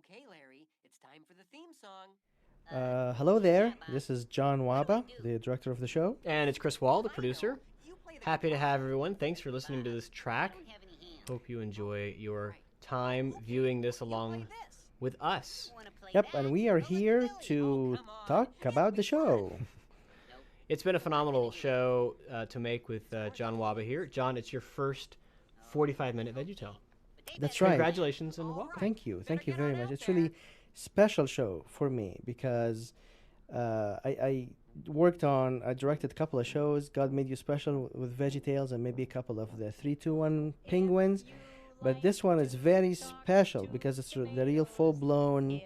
Okay, Larry, it's time for the theme song. Hello there. This is John Wahba, the director of the show. And it's Chris Wall, the producer. Happy to have everyone. Thanks for listening to this track. Hope you enjoy your time viewing this along with us. Yep, and we are here to talk about the show. It's been a phenomenal show to make with John Wahba here. John, it's your first 45-minute VeggieTale. That's right. Congratulations and welcome. Thank you very much. It's really special show for me because I directed a couple of shows. God Made You Special with VeggieTales and maybe a couple of the 3-2-1 Penguins. But this one is very special because it's the real full-blown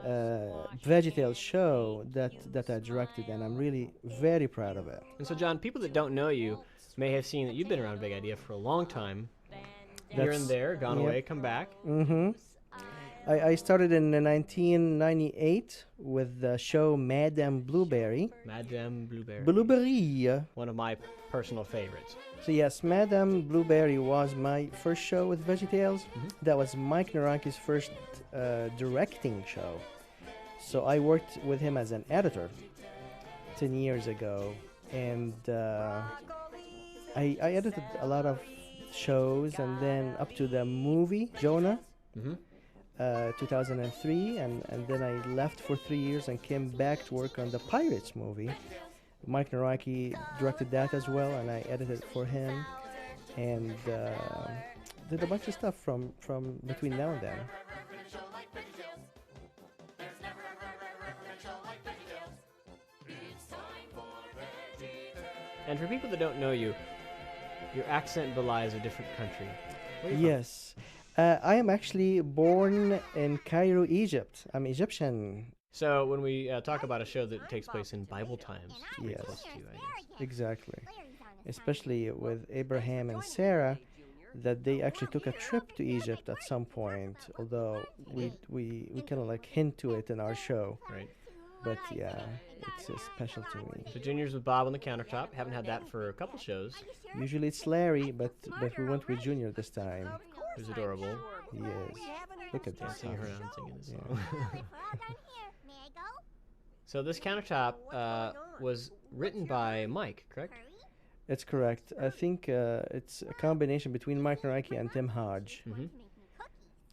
VeggieTales show that I directed, and I'm really very proud of it. And so, John, people that don't know you may have seen that you've been around Big Idea for a long time. Here and there, gone away, come back. Mm-hmm. I started in 1998 with the show Madame Blueberry. Madame Blueberry. Blueberry. One of my personal favorites. So yes, Madame Blueberry was my first show with VeggieTales. Mm-hmm. That was Mike Naraki's first directing show. So I worked with him as an editor 10 years ago. And I edited a lot of shows, and then up to the movie Jonah, 2003, and then I left for 3 years and came back to work on the Pirates movie. Mike Naraki directed that as well, and I edited for him, and did a bunch of stuff from between now and then. And for people that don't know you, your accent belies a different country. Where are you Yes. I am actually born in Cairo, Egypt. I'm Egyptian. So when we talk about a show that takes place in Bible times, it's pretty Yes. close to you, I guess. Exactly. Especially with Abraham and Sarah, that they actually took a trip to Egypt at some point, although we kind of like hint to it in our show. Right. But yeah, it's special to me. So Junior's with Bob on the countertop. Haven't had that for a couple shows. Usually it's Larry, but we went with Junior this time. Who's adorable. He is. Look at this. Dancing around singing this Yeah. song. So this countertop was written by Mike, correct? It's correct. I think it's a combination between Mike Naraki and Tim Hodge. Mm-hmm.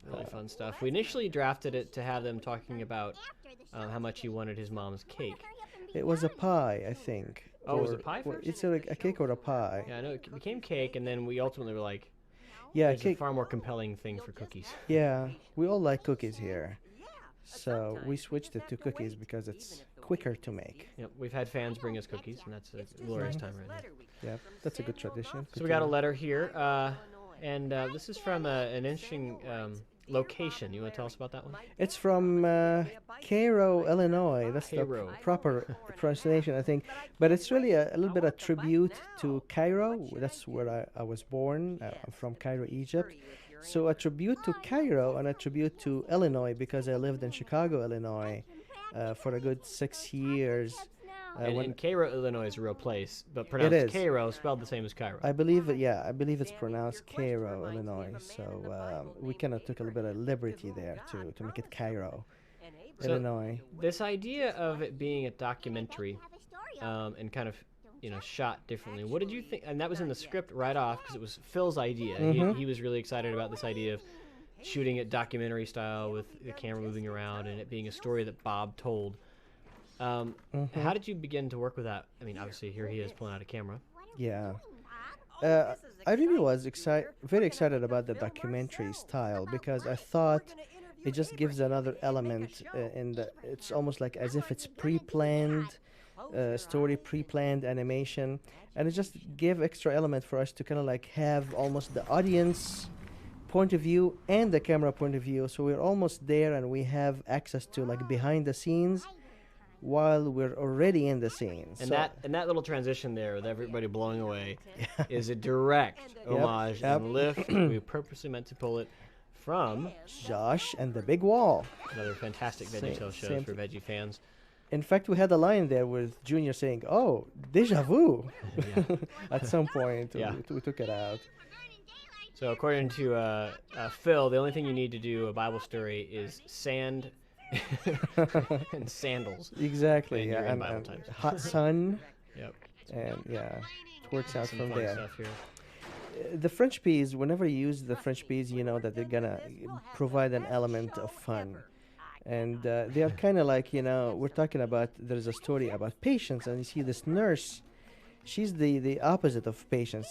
Really fun stuff. We initially drafted it to have them talking about how much he wanted his mom's cake. It was a pie, I think. Oh, was it pie first? It's a cake or a pie. Yeah, I know it became cake, and then we ultimately were like, Yeah, there's a cake. far more compelling thing for cookies. Yeah, we all like cookies here. So we switched it to cookies because it's quicker to make. Yep, we've had fans bring us cookies, and that's a glorious time right now. Yeah, that's a good tradition. So we got a letter here, and this is from an interesting location. You want to tell us about that one? It's from Cairo, Illinois. That's Cairo. the proper pronunciation, I think. But it's really a little bit a tribute to Cairo. That's where I was born. I'm from Cairo, Egypt. So a tribute to Cairo and a tribute to Illinois because I lived in Chicago, Illinois for a good 6 years. And Cairo, Illinois is a real place, but pronounced Cairo, spelled the same as Cairo. I believe it's pronounced Cairo, Illinois. So we kind of took a little bit of liberty there to make it Cairo, So Illinois. this idea of it being a documentary and kind of shot differently. What did you think? And that was in the script right off because it was Phil's idea. He was really excited about this idea of shooting it documentary style with the camera moving around and it being a story that Bob told. How did you begin to work with that? I mean, obviously here he is pulling out a camera. Yeah. I really was very excited about the documentary style because I thought it just gives another element it's almost like as if it's pre-planned story, pre-planned animation, and it just gave extra element for us to kind of like have almost the audience point of view and the camera point of view, so we're almost there and we have access to like behind the scenes while we're already in the scenes. And so that little transition there with everybody blowing away is a direct homage and lift. We purposely meant to pull it from Josh and the Big Wall. another fantastic VeggieTales show for veggie fans. In fact, we had a line there with Junior saying, "Oh, déjà vu," at some point. Yeah. We took it out. So according to Phil, the only thing you need to do a Bible story is sand and sandals. Exactly. And Yeah, you're in and, Bible and times. hot sun, Yep. and yeah, it works out Some from fun there. stuff here. The French peas, whenever you use the French peas, you know that they're gonna provide an element of fun. And they are kind of like, we're talking about, there's a story about patience, and you see this nurse. She's the opposite of patience.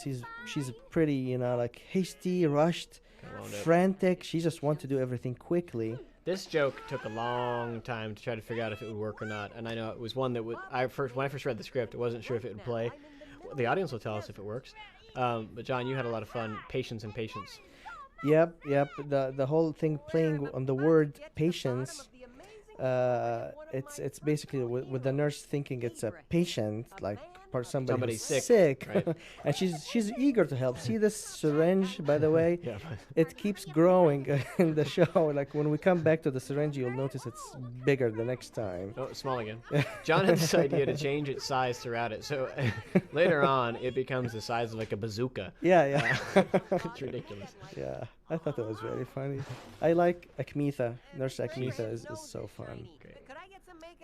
She's pretty, like hasty, rushed, Kinda wound up. frantic. She just wants to do everything quickly. This joke took a long time to try to figure out if it would work or not, and I know it was one that when I first read the script, I wasn't sure if it would play. The audience will tell us if it works. But John, you had a lot of fun. Patience and patience. Yep. The whole thing playing on the word patience. It's basically with the nurse thinking it's a patient, like somebody who's Somebody's sick, right. and she's eager to help. See this syringe, by the way, Yeah. it keeps growing in the show. Like when we come back to the syringe, you'll notice it's bigger the next time. Oh, it's small again. John had this idea to change its size throughout it, so later on it becomes the size of like a bazooka. Yeah. It's ridiculous. Yeah, I thought that was very funny. I like Akmitha. Nurse Akmitha is so fun. Great.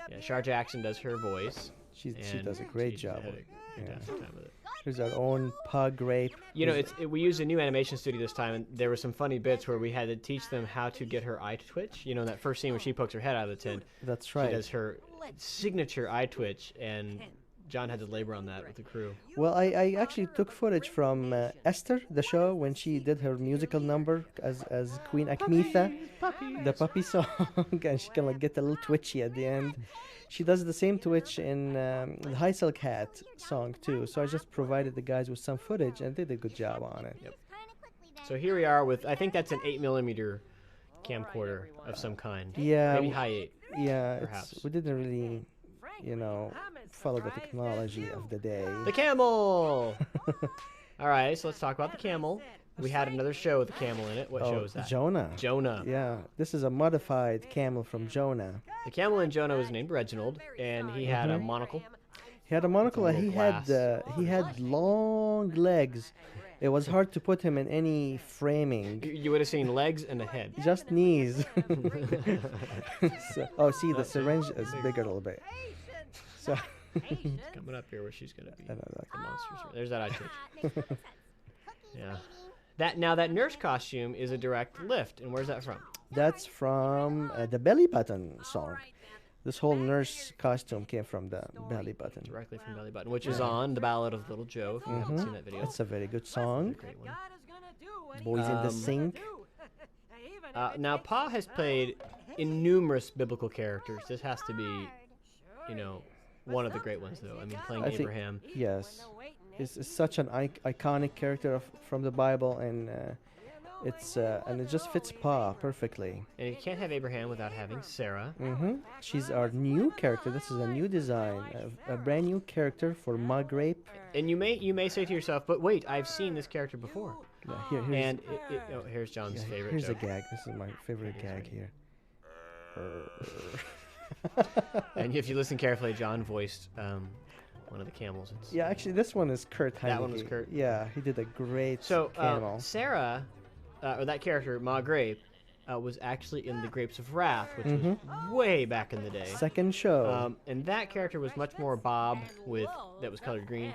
Yeah, Shar Jackson does her voice. She and does a great she job. had a fantastic time with it. Here's our own pug rape. You know, we used a new animation studio this time, and there were some funny bits where we had to teach them how to get her eye to twitch. You know, that first scene where she pokes her head out of the tent. That's right. She does her signature eye twitch, and John had to labor on that with the crew. Well, I actually took footage from Esther, the show, when she did her musical number as Queen Akmitha, the puppy song, and she can like get a little twitchy at the end. She does the same twitch in the High Silk Hat song too. So I just provided the guys with some footage, and they did a good job on it. Yep. So here we are with, I think that's an 8mm camcorder of some kind. Yeah. Maybe high 8. Yeah, Perhaps. we didn't really, follow the technology of the day. The camel! All right, so let's talk about the camel. We had another show with a camel in it. What show is that? Jonah. Jonah. Yeah, this is a modified camel from Jonah. The camel in Jonah was named Reginald, and he had a monocle. He had a monocle, and little he had long legs. It was hard to put him in any framing. You would have seen legs and a head. Just knees. See, the syringe is bigger a little bit. So It's coming up here where she's going to be. I know that. The monsters. There's that eye twitch. Yeah. That nurse costume is a direct lift, and where's that from? That's from the Belly Button song. This whole nurse costume came from the Belly Button. Directly from Belly Button, which is on The Ballad of Little Joe, if you haven't seen that video. It's a very good song. Great one. Boys in the Sink. Now, Pa has played in numerous biblical characters. This has to be, one of the great ones, though. I mean, playing I think- Abraham. Yes. It's such an iconic character from the Bible, and and it just fits Pa perfectly. And you can't have Abraham without having Sarah. She's our new character. This is a new design, a brand new character for Mug Rape. And you may say to yourself, but wait, I've seen this character before. Yeah, here's, And here's John's favorite here's joke. a gag. This is my favorite gag here. And if you listen carefully, John voiced one of the camels. Yeah, actually, this one is Kurt Heineke. That one was Kurt. Yeah, he did a great So camel. Sarah, or that character, Ma Grape, was actually in The Grapes of Wrath, which was way back in the day. Second show. And that character was much more Bob that was colored green.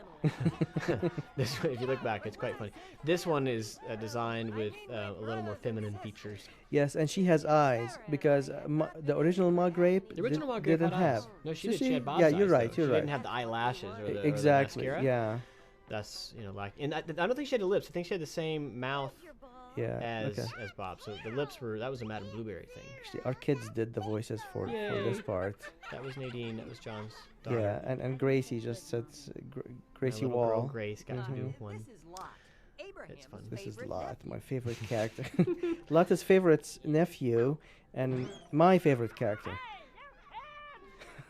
This one, if you look back, it's quite funny. This one is designed with a little more feminine features. Yes, and she has eyes because the original Mug Rape The original Ma Grape didn't had eyes. have. No, she Did did. She had Bob's Yeah, eyes, you're right. though. You're She right. didn't have the eyelashes or the Exactly. mascara. Yeah. That's and I don't think she had the lips. I think she had the same mouth Yeah. as Okay. Bob. So the lips that was a Madame Blueberry thing. Actually, our kids did the voices for this Yay. part. That was Nadine. That was John's daughter. Yeah, and Gracie just said Gracie My little girl Wall. Grace got to do one. It's fun. This is Lot, my favorite character. Lot's favorite nephew, and my favorite character.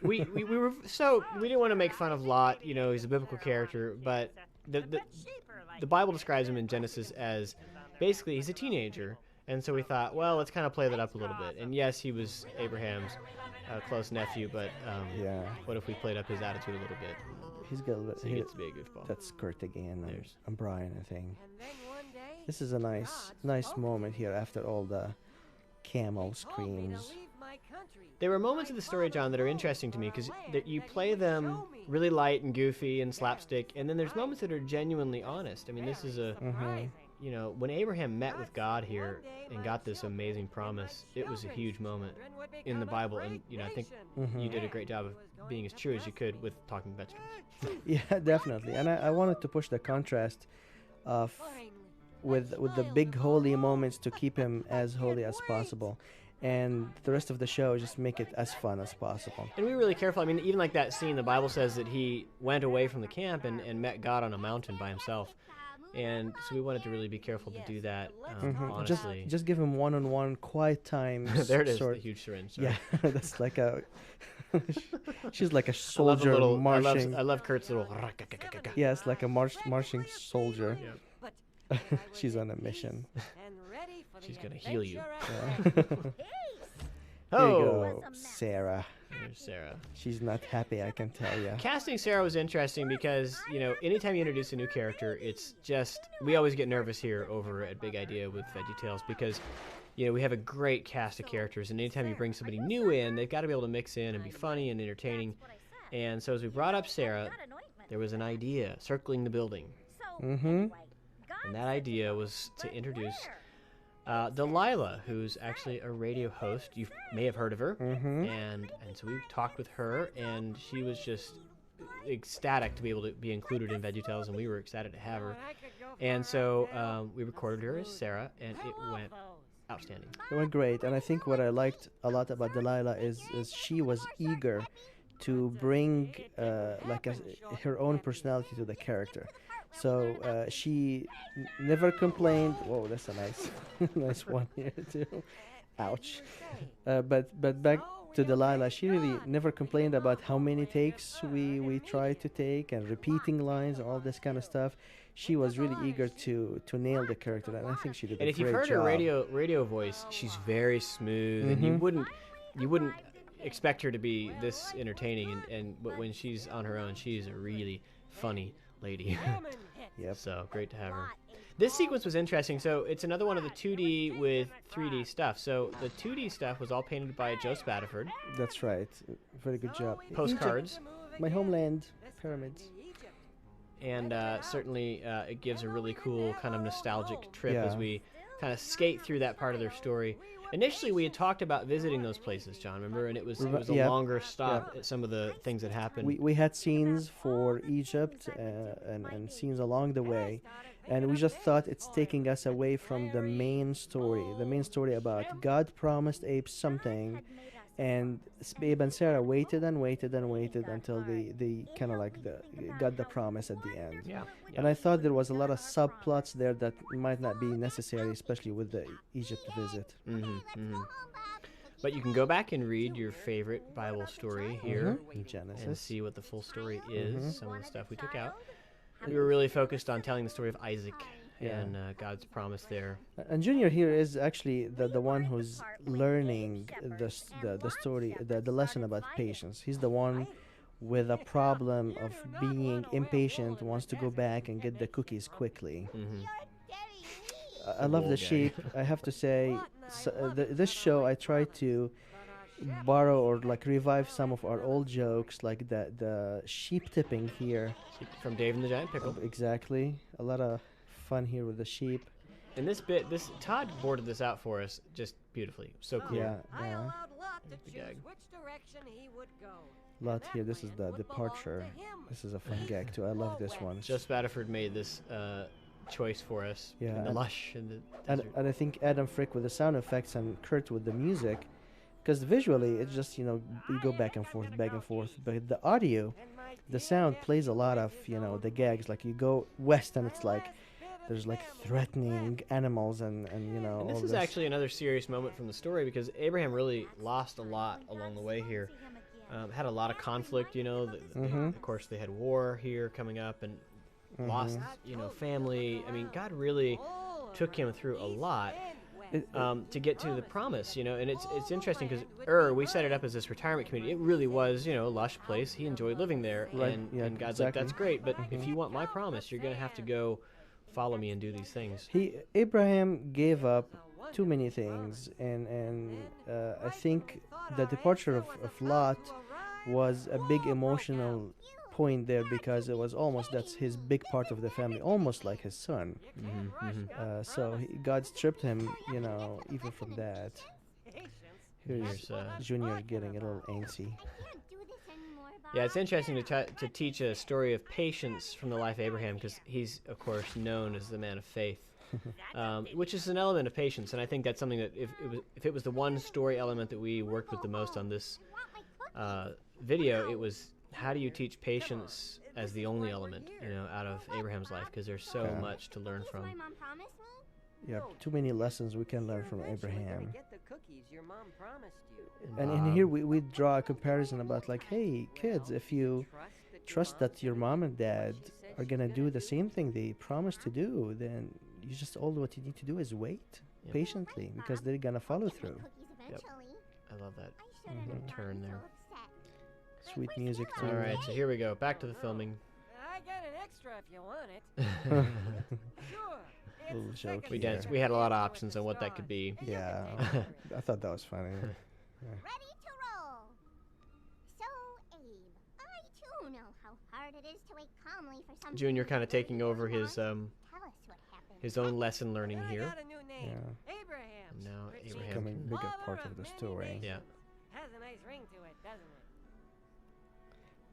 we didn't want to make fun of Lot. He's a biblical character, but the Bible describes him in Genesis as basically he's a teenager, and so we thought, well, let's kind of play that up a little bit. And yes, he was Abraham's close nephew, but Yeah. what if we played up his attitude a little bit? He's got a little So he gets to be a goofball. That's Kurt again. There's- And Brian, I think. This is a nice moment here after all the camel screams. There were moments of the story, John, that are interesting to me because you play them really light and goofy and slapstick, and then there's moments that are genuinely honest. I mean, this is you know, when Abraham met with God here and got this amazing promise, it was a huge moment in the Bible, and you know, I think you did a great job of being as true as you could with talking vegetables. Yeah, definitely. And I wanted to push the contrast of with the big holy moments to keep him as holy as possible. And the rest of the show just make it as fun as possible. And we were really careful. I mean, even like that scene, the Bible says that he went away from the camp and met God on a mountain by himself. And so we wanted to really be careful to do that, honestly. Just give him one-on-one quiet time. There it is, the huge syringe. Sorry. Yeah, that's like a... She's like a soldier marching. I love Kurt's little... Yeah, it's like a marching soldier. Yep. She's on a mission. She's going to heal you. Yeah. There you go, Sarah. There's Sarah. She's not happy, I can tell you. Casting Sarah was interesting because, you know, anytime you introduce a new character, it's just... We always get nervous here over at Big Idea with VeggieTales because, you know, we have a great cast of characters, and anytime you bring somebody new in, they've got to be able to mix in and be funny and entertaining. And so as we brought up Sarah, there was an idea circling the building. And that idea was to introduce... Delilah, who's actually a radio host. You may have heard of her. And so we talked with her, and she was just ecstatic to be able to be included in VeggieTales, and we were excited to have her. And so we recorded her as Sarah, and it went outstanding. It went great, and I think what I liked a lot about Delilah is she was eager to bring her own personality to the character. So she never complained. Whoa, that's a nice one here too. Ouch. But back to Delilah, she really never complained about how many takes we tried to take and repeating lines and all this kind of stuff. She was really eager to nail the character, and I think she did a great job. And if you've heard her radio voice, she's very smooth, and you wouldn't expect her to be this entertaining. But when she's on her own, she's a really funny lady. Yep. So great to have her. This sequence was interesting. So it's another one of the 2D with 3D stuff. So the 2D stuff was all painted by Joe Spataford. That's right. Very good job. Postcards. Egypt, my homeland. Pyramids. And certainly it gives a really cool kind of nostalgic trip as we kind of skate through that part of their story. Initially, we had talked about visiting those places, John, remember? And it was a longer stop at some of the things that happened. We had scenes for Egypt and scenes along the way. And we just thought it's taking us away from the main story. The main story about God promised Abe something. And Abe and Sarah waited and waited and waited until they kind of like got the promise at the end. Yeah. And I thought there was a lot of subplots there that might not be necessary, especially with the Egypt visit. But you can go back and read your favorite Bible story here in Genesis and see what the full story is, some of the stuff we took out. We were really focused on telling the story of Isaac and God's promise there. And Junior here is actually the one who's learning the story, the lesson about patience. He's the one with a problem of being impatient, wants to go back and get the cookies quickly. I love the sheep. I have to say, this show I try to borrow or like revive some of our old jokes, like the sheep tipping here. From Dave and the Giant Pickle. Exactly. A lot of fun here with the sheep. And Todd boarded this out for us just beautifully. So cool. Yeah. The gag. Lot here. This is the departure. This is a fun gag too. I love this one. Joe Spataford made this choice for us. Yeah. The lush and the desert. And I think Adam Frick with the sound effects and Kurt with the music, because visually it's just, you go back and forth, but the audio, the sound plays a lot of, the gags. Like you go west and it's like there's like threatening animals and And this is actually another serious moment from the story because Abraham really lost a lot along the way here. Had a lot of conflict, of course they had war here coming up and lost, family. I mean, God really took him through a lot to get to the promise, and it's interesting because we set it up as this retirement community. It really was, a lush place. He enjoyed living there, right. and God's like, that's great, but if you want my promise, you're going to have to go follow me and do these things. Abraham gave up too many things, and I think the departure of Lot was a big emotional point there, because it was almost, that's his big part of the family, almost like his son. So God stripped him, even from that. Here's Junior getting a little antsy. Yeah, it's interesting to teach a story of patience from the life of Abraham, because he's, of course, known as the man of faith, which is an element of patience. And I think that's something that if it was the one story element that we worked with the most on this video, it was how do you teach patience as the only element, out of Abraham's life, because there's so much to learn from. Yeah, too many lessons we can learn from Abraham. Get the cookies your mom promised you. And in here we draw a comparison about, like, hey kids, if you trust that your mom and dad are gonna do the same thing they promised to do, then you just, all what you need to do is wait patiently, because they're gonna follow through. Yep. I love that little turn there. Sweet music too. All right, so here we go. Back to the filming. I got an extra if you want it. Sure. Little joke. We here. danced. We had a lot of options on what that could be. Yeah, I thought that was funny. Ready to roll. So, Abe, I too know how hard it is to wait calmly for something. Junior kind of taking over his Tell us what happened. his own lesson learning I here. got a new name. Yeah. Abraham. And now Which Abraham. Becoming can- bigger Father part of of the many story. nations. Yeah. Has a nice ring to it, doesn't it?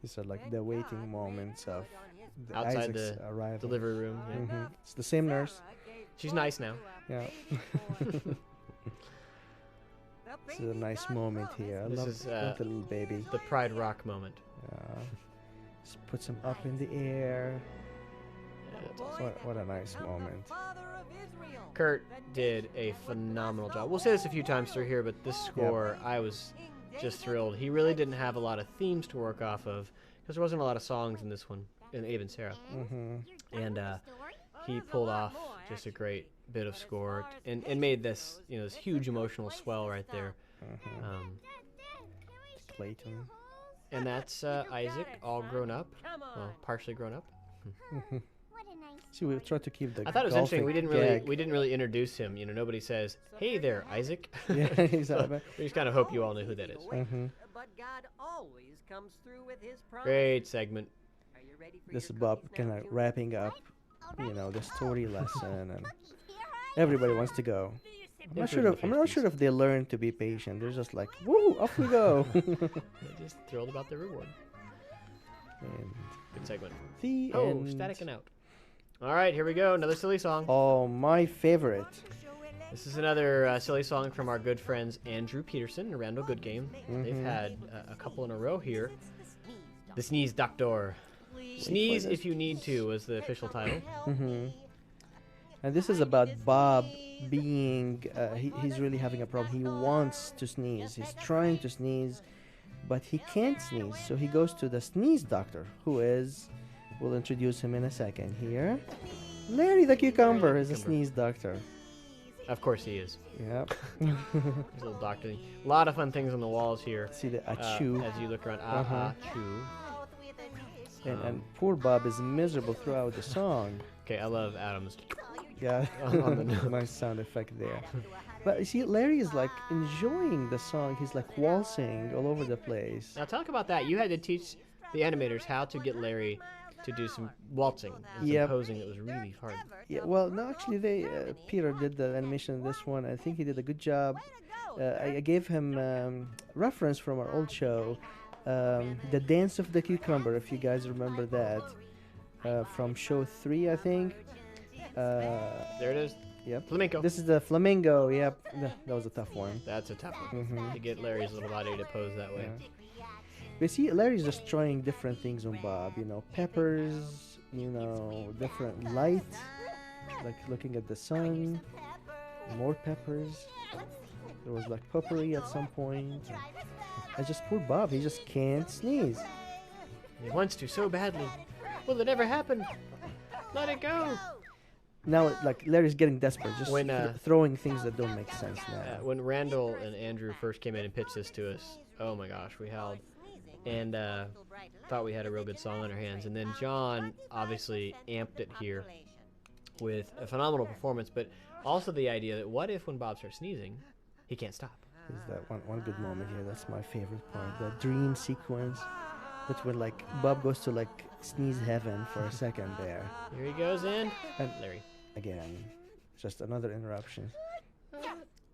These are like Thank the God waiting Ray moments put of on his the Outside Isaac's the arrival. Delivery room. Yeah. Mhm. It's the same nurse. Sarah gave She's birth nice now. to a Yeah. baby boy. The This is a baby nice God moment promised. here. I This love, is, love the little baby. The Pride Rock moment. Yeah. Just puts him up in the air. Yeah, that's Boy awesome. that What a would nice become the moment. father of Israel. Kurt The did nation a that would phenomenal bless job. the We'll say this a whole few times through world. here, but this score, I was just thrilled. He really didn't have a lot of themes to work off of, because there wasn't a lot of songs in this one, in Abe and Sarah. Mm-hmm. And he pulled off just a great bit of score and made this, this huge emotional swell right there. Mm-hmm. Clayton. And that's Isaac, all grown up, Come on. well, partially grown up. What a nice See, we tried to keep the. I thought it was interesting. We golfing didn't gag. we didn't really introduce him. Nobody says, "Hey there, Isaac." Yeah, So exactly. we just kind of hope you all know who that is. Mhm. But God always comes through with his promise. Great segment. Are you ready for This is your Bob cookies kind now, of Junior? wrapping up, the story lesson, and everybody wants to go. I'm not sure if they learn to be patient. They're just like, woo, off we go. They're just thrilled about their reward. And Good segment. the Oh, end. static and out. All right, here we go. Another silly song. Oh, my favorite. This is another silly song from our good friends Andrew Peterson and Randall Goodgame. They've had a couple in a row here. The Sneeze Doctor. Sneeze if you need to was the official title. Mm-hmm. And this is about Bob being, he's really having a problem. He wants to sneeze. He's trying to sneeze, but he can't sneeze. So he goes to the sneeze doctor, who is, we'll introduce him in a second here. Larry the Cucumber is a sneeze doctor. Of course he is. Yep. There's a little doctor. A lot of fun things on the walls here. See the achoo. As you look around. Uh-huh. Achoo. And poor Bob is miserable throughout the song. Okay, I love Adam's. Yeah, On the note. nice sound effect there. But you see, Larry is like enjoying the song. He's like waltzing all over the place. Now talk about that. You had to teach the animators how to get Larry to do some waltzing and some Yep. posing that was really hard. Yeah, well, no, actually, Peter did the animation in this one. I think he did a good job. I gave him reference from our old show, the Dance of the Cucumber, if you guys remember that, from show 3, I think. There it is. Yep. Flamenco. This is the flamingo. Yep, that was a tough one. That's a tough one. Mhm. To get Larry's little body to pose that way. Yeah. But see, Larry's just trying different things on Bob. Peppers. Different light, like looking at the sun. More peppers. There was like potpourri at some point. I just poor Bob. He just can't sneeze. He wants to so badly. Will it ever happen? Let it go. Now, like Larry's getting desperate, just When, throwing things that don't make sense now. When Randall and Andrew first came in and pitched this to us, oh my gosh, we howled. And thought we had a real good song on our hands. And then John obviously amped it here with a phenomenal performance, but also the idea that what if when Bob starts sneezing, he can't stop? There's that one good moment here. That's my favorite part. The dream sequence. That's when like Bob goes to like sneeze heaven for a second there. Here he goes in. And Larry. again, just another interruption.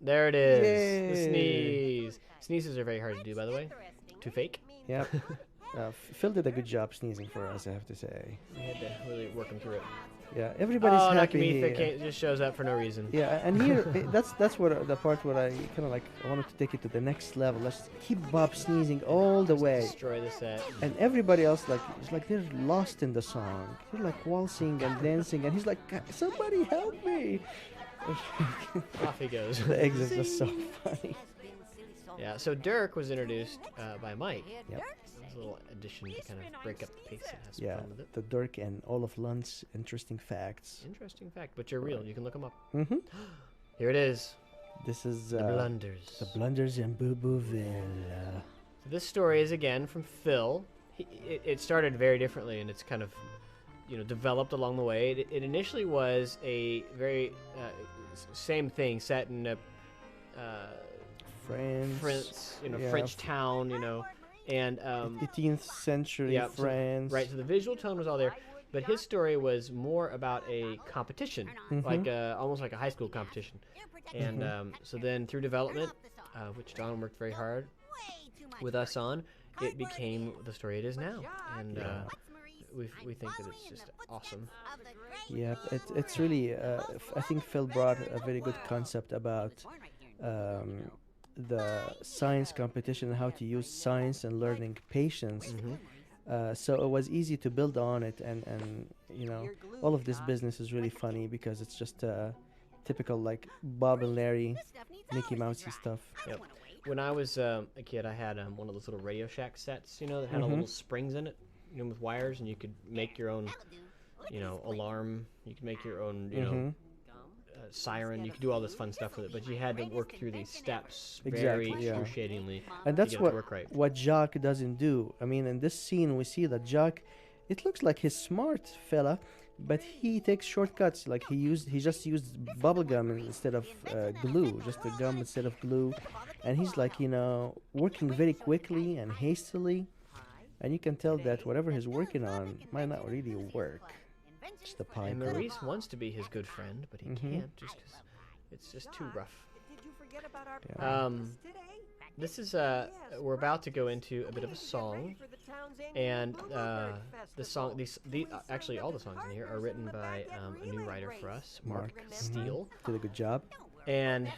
There it is. Yay. The sneeze. Sneezes are very hard to do, by the way. To fake. Yep. Phil did a good job sneezing for us, I have to say. We had to really work him through it. Yeah, everybody's happy Nakamita here. just shows up for no reason. Yeah, and here that's what the part where I kind of like I wanted to take it to the next level. Let's keep Bob sneezing all the way, Destroy the set. and everybody else like it's like they're lost in the song. They're like waltzing and dancing, and he's like, "Somebody help me!" Off he goes. The exit is just so funny. Yeah, so Dirk was introduced by Mike. Yep. It's a little addition to kind of break up the pace and have some Yeah, fun with it. the Dirk and all of Lunt's interesting facts. Interesting fact, but you're real. You can look them up. Mm-hmm. Here it is. This is The blunders. The blunders in Boo Booville. So this story is again from Phil. It started very differently, and it's kind of, developed along the way. It initially was a very same thing set in a France. French town, and 18th century yeah, France. right. So the visual tone was all there, but his story was more about a competition, like almost like a high school competition. And so then through development, which Don worked very hard with us on, it became the story it is now, and we think that it's just awesome. Yeah, it's really. I think Phil brought a very good concept about the science competition and how to use science and learning patience. So it was easy to build on it, and all of this business is really funny because it's just typical like Bob and Larry, Mickey Mousey stuff. Yep. When I was a kid, I had one of those little Radio Shack sets, that had little springs in it, with wires, and you could make your own, alarm. You could make your own, siren. You could do all this fun stuff with it, but you had to work through these steps very excruciatingly. And that's to get it to work right. what Jock doesn't do. I mean, in this scene, we see that Jock, it looks like he's smart fella, but he takes shortcuts. Like he just used bubble gum instead of glue, just a gum instead of glue, and he's like working very quickly and hastily, and you can tell that whatever he's working on might not really work. Just a pipe. And Maurice wants to be his good friend, but he can't just because it's just too rough. This is we're about to go into a bit of a song, and the song actually all the songs in here are written by a new writer for us, Mark Steele. Did a good job. And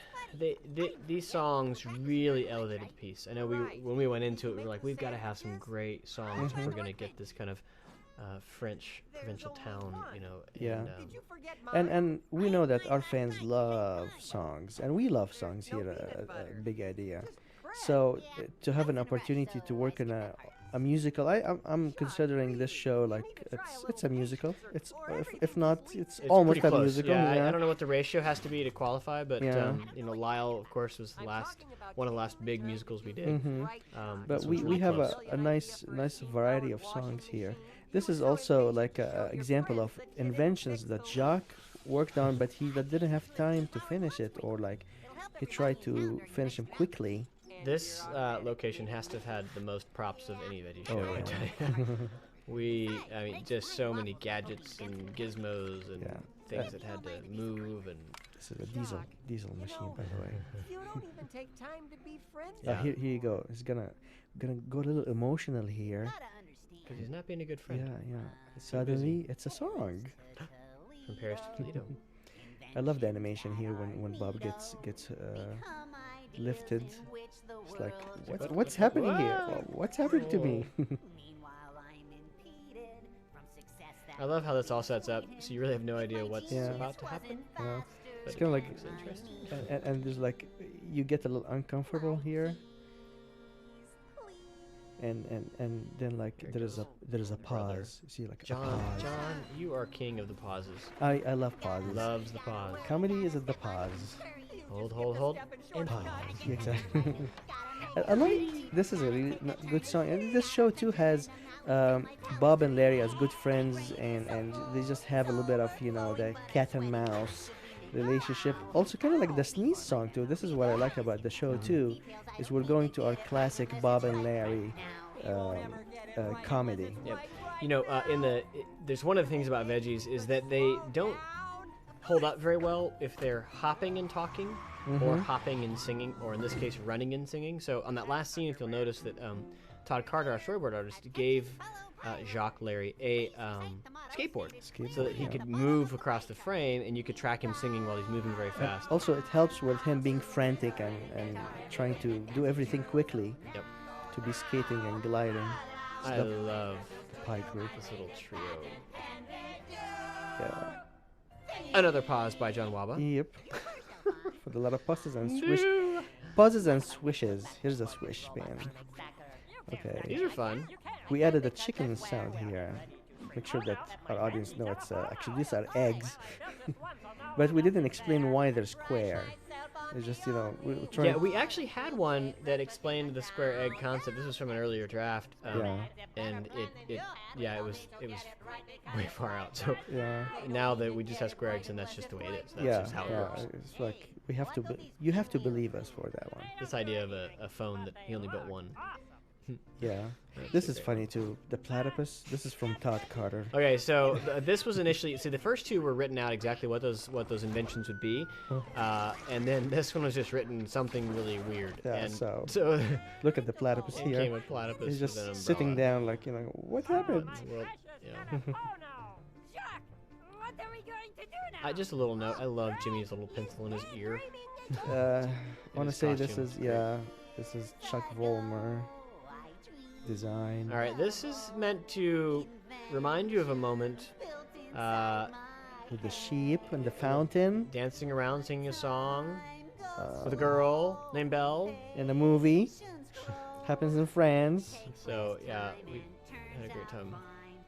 these songs really elevated the piece. I know when we went into it, we were like, we've got to have some great songs if we're going to get this kind of French provincial town, Yeah. And, And we know that our fans love songs, and we love songs here at Big Idea. So to have an opportunity to work in a musical, I'm considering this show like it's a musical. It's if not, it's almost pretty a close. musical. Yeah, I don't know what the ratio has to be to qualify, but Yeah. Lyle, of course, was one of the last big musicals we did. But this we one's really have close. a nice variety of songs here. This is also like an example of inventions that Jacques worked on, but he didn't have time to finish it, or like he tried to finish them quickly. This location has to have had the most props of any Veggie show. Oh, I tell you. Just so many gadgets and gizmos and things that had to move, and This is a diesel machine, by the way. You don't even take time to be friends. Yeah. Here you go. He's gonna go a little emotional here. because he's not being a good friend. Yeah. Suddenly, it's a song. From Paris to Toledo. I love the animation here when Bob gets lifted. It's like, what's happening here? What's happening to me? I love how this all sets up, so you really have no idea what's about to happen. Yeah. But It's kind of like, it's interesting. and there's like, you get a little uncomfortable here, and then like there is a pause. See, like a John, pause. you are king of the pauses. I love pauses. Loves the pause. Comedy is at the pause. Hold, and Pause. Yeah, exactly. I like this is a really good song, and this show too has Bob and Larry as good friends, and they just have a little bit of the cat and mouse relationship. Also, kind of like the Sneeze song too. This is what I like about the show too, is we're going to our classic Bob and Larry comedy. Yep. There's one of the things about veggies is that they don't hold up very well if they're hopping and talking, or hopping and singing, or in this case, running and singing. So on that last scene, if you'll notice that Todd Carter, our storyboard artist, gave Jacques Larry a skateboard so that he could move across the frame, and you could track him singing while he's moving very fast. Also, it helps with him being frantic and trying to do everything quickly. Yep. To be skating and gliding. I love the pie group. this little trio. Yeah. Another pause by John Wahba. Yep. With a lot of pauses and pauses and swishes. Here's a swish, man. Okay. These are fun. We added a chicken sound here. Make sure that our audience know it's actually these are eggs. But we didn't explain why they're square. It's just we're trying. Yeah, we actually had one that explained the square egg concept. This was from an earlier draft, and it was way far out. So now that we just have square eggs, and that's just the way it is. That's just how it works. It's like we have to. You have to believe us for that one. This idea of a phone that he only built one. Yeah, this is funny too. The platypus. This is from Todd Carter. Okay, so this was initially. See, the first two were written out exactly what those inventions would be, and then this one was just written something really weird. Yeah. And So look at the platypus it here. came with platypus. He's just with an sitting umbrella. down, like what happened? Well, yeah. Oh no! Jacques, what are we going to do now? Just a little note. I love Jimmy's little pencil in his ear. I want to his say this costume. is this is Chuck Vollmer design. All right, this is meant to remind you of a moment. With the sheep and the fountain Dancing around, singing a song with a girl named Belle. in the movie. Happens in France. So yeah, we had a great time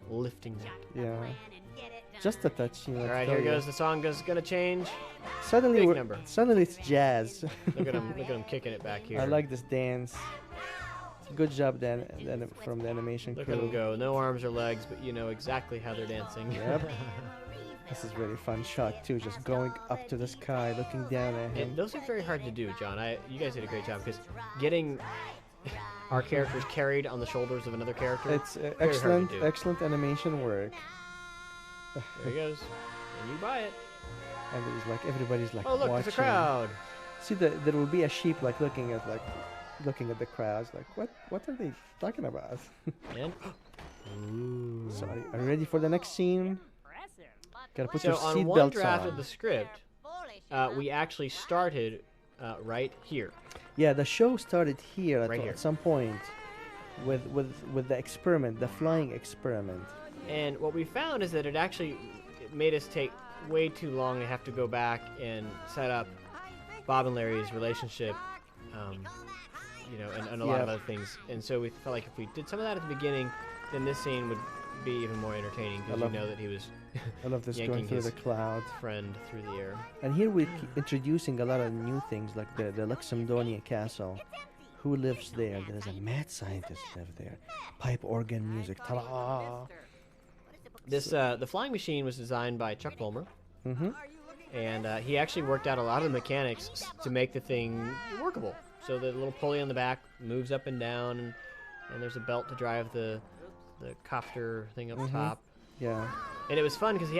lifting that. Yeah. Just a touch, All right, here goes. The song is gonna change. Suddenly, Big number. suddenly it's jazz. Look at him! Look at him kicking it back here. I like this dance. Good job, Dan, from the animation Look crew. at him go. No arms or legs, but you know exactly how they're dancing. Yep. This is really fun shot too. Just going up to the sky, looking down at him. And those are very hard to do, John. You guys did a great job because getting our characters carried on the shoulders of another character. It's hard to excellent, do. excellent animation work. There he goes, and you buy it. And it's like everybody's like Oh look, watching. there's a crowd. See, there will be a sheep looking at the crowds. Like, what are they talking about? And ooh. So are you ready for the next scene? Gotta put So your on seatbelts one draft on. of the script, we actually started right here. Yeah, the show started here Right here. at some point with the experiment, the flying experiment. And what we found is that it made us take way too long to have to go back and set up Bob and Larry's relationship, and a lot of other things. And so we felt like if we did some of that at the beginning, then this scene would be even more entertaining because you know that he was I love this yanking going through his the cloud. friend through the air. And here we're introducing a lot of new things like the Luxembourgia Castle. Who lives there? There's a mad scientist live there. Pipe organ music. Ta-da! The flying machine was designed by Chuck Vollmer. Mm-hmm. And he actually worked out a lot of the mechanics to make the thing workable. So the little pulley on the back moves up and down, and there's a belt to drive the copter thing up top. Yeah. And it was fun because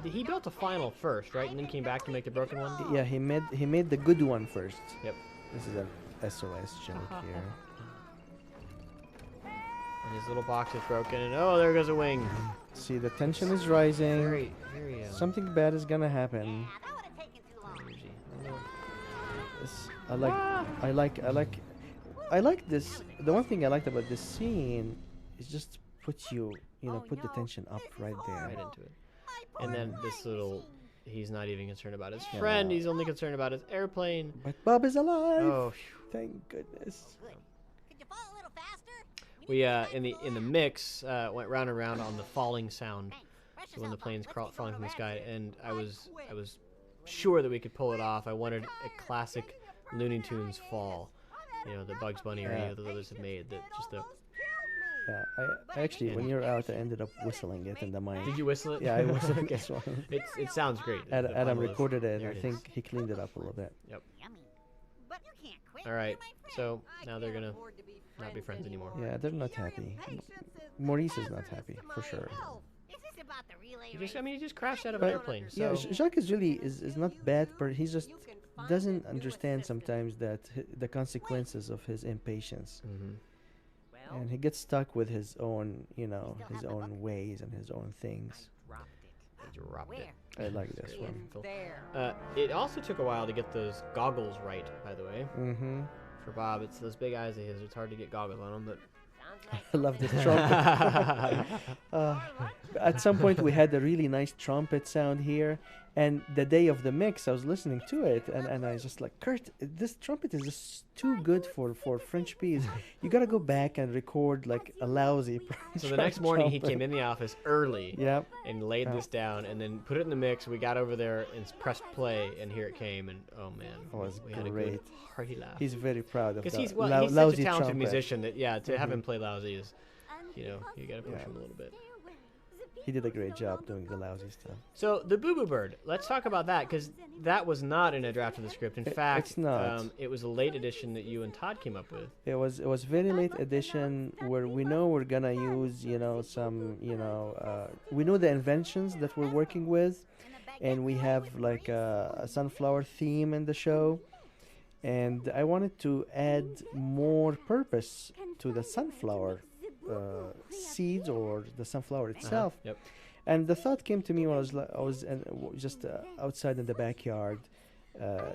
he built a final first, right, and then came back to make the broken one. Yeah, he made the good one first. Yep. This is an SOS joke here. And his little box is broken, and oh, there goes a wing. See, the tension is rising. Very. Something bad is gonna happen. I like this. The one thing I liked about this scene is just put the tension up right there. Right into it. And then this little, he's not even concerned about his friend. He's only concerned about his airplane. But Bob is alive. Oh, phew. Thank goodness. Could you fall a little faster? We in the mix went round and round on the falling sound. So when the plane's falling from the sky, and I was sure that we could pull it off. I wanted a classic Looney Tunes fall. you know, the Bugs Bunny or any of the others have made. That just the. Yeah, I actually, when you're out, I ended up whistling it in the mic. Did you whistle it? Yeah, I whistled Okay. this one. It sounds great. Adam recorded it, and There I it is. think he cleaned it up a little bit. Yep. Yummy. But you can't quit. All right. You're my friend. So I now they're can't gonna afford to be not be friends anymore. Yeah, they're not Your happy. impatience Maurice is not hazardous happy, to for my sure. health. Is this about the relay He race? just, I mean, he just crashed out of an But- airplane. So Yeah, Jacques is really is not bad, but he just You can find doesn't a new understand assistant. sometimes that the consequences of his impatience, Mhm. Well, and he gets stuck with his own, still his have my own ways and his own things. dropped He dropped it. Where? I like this it. one. In Cool. there. It also took a while to get those goggles right, by the way. Mm-hmm. For Bob, it's those big eyes of his. It's hard to get goggles on them, but. Sounds like I love this something- trumpet. At some point, we had a really nice trumpet sound here, and the day of the mix, I was listening to it, and I was just like, Kurt, this trumpet is just too good for French peas. You gotta go back and record like a lousy. So the next morning, he came in the office early Yep. and laid Yeah. this down, and then put it in the mix. We got over there and pressed play, and here it came. And oh man, It was we had a great. good hearty laugh. He's very proud of Because that he's such a lousy talented trumpet. musician that to have Mhm. him play lousy is, you know, you got to push Yeah. him a little bit. He did a great job doing the lousy stuff. So the Boo Boo Bird. Let's talk about that because that was not in a draft of the script. In fact, it's not. It was a late edition that you and Todd came up with. It was very late edition where we know we're gonna use some we know the inventions that we're working with, and we have like a sunflower theme in the show, and I wanted to add more purpose to the sunflower seeds or the sunflower itself. Yep. And the thought came to me when I was just outside in the backyard,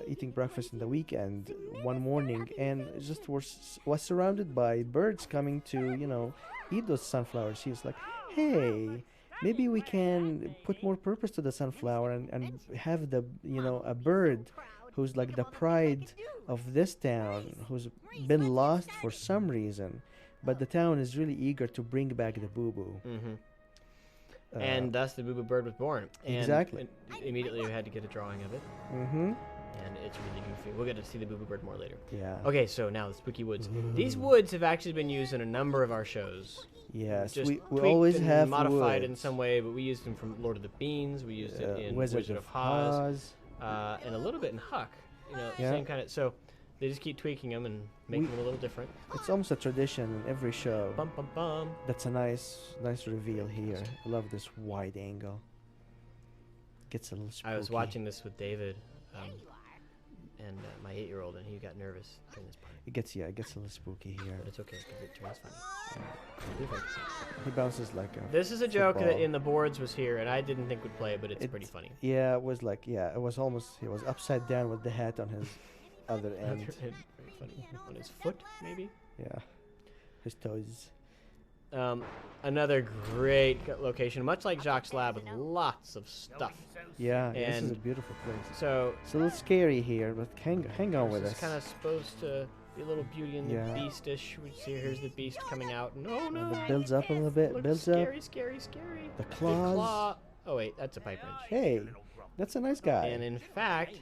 eating breakfast in the weekend one morning, and just was surrounded by birds coming to eat those sunflower seeds. Like, hey, maybe we can put more purpose to the sunflower and have a bird who's like the pride of this town, who's been lost for some reason, but the town is really eager to bring back the Boo Boo. Mm-hmm. And thus the Boo Boo Bird was born. And Exactly. Immediately we had to get a drawing of it, Mm-hmm. and it's really goofy. We'll get to see the Boo Boo Bird more later. Yeah. Okay, so now the Spooky Woods. These woods have actually been used in a number of our shows. Yes, Just we tweaked always and have modified in woods. some way, but we used them from Lord of the Beans. We used it in Wizard of Oz. and a little bit in Huck. Yeah. Same kind of. So they just keep tweaking them and making them a little different. It's almost a tradition in every show. Bum bum bum. That's a nice reveal here. I love this wide angle. Gets a little spooky. I was watching this with David, and my 8-year-old, and he got nervous during this part. It gets a little spooky here. But it's okay because it turns funny. Different. He bounces like a. This is a joke that football. in the boards was here, and I didn't think would play it, but it's It- pretty funny. Yeah, it was like it was almost he was upside down with the hat on his other end. Very funny. On his foot, maybe. Yeah, his toes. Another great location, much like Jacques' lab, with lots of stuff. Yeah, this is a And- beautiful place. So It's a little scary here, but hang on with this us. is kind of supposed to be a little Beauty and the Yeah. Beast-ish. We see here's the Beast coming out. No, no. It builds up a little bit. Looks Builds up. scary, scary, scary. The Big claws. claw. Oh wait, that's a pipe wrench. Hey, that's a nice guy. And in fact,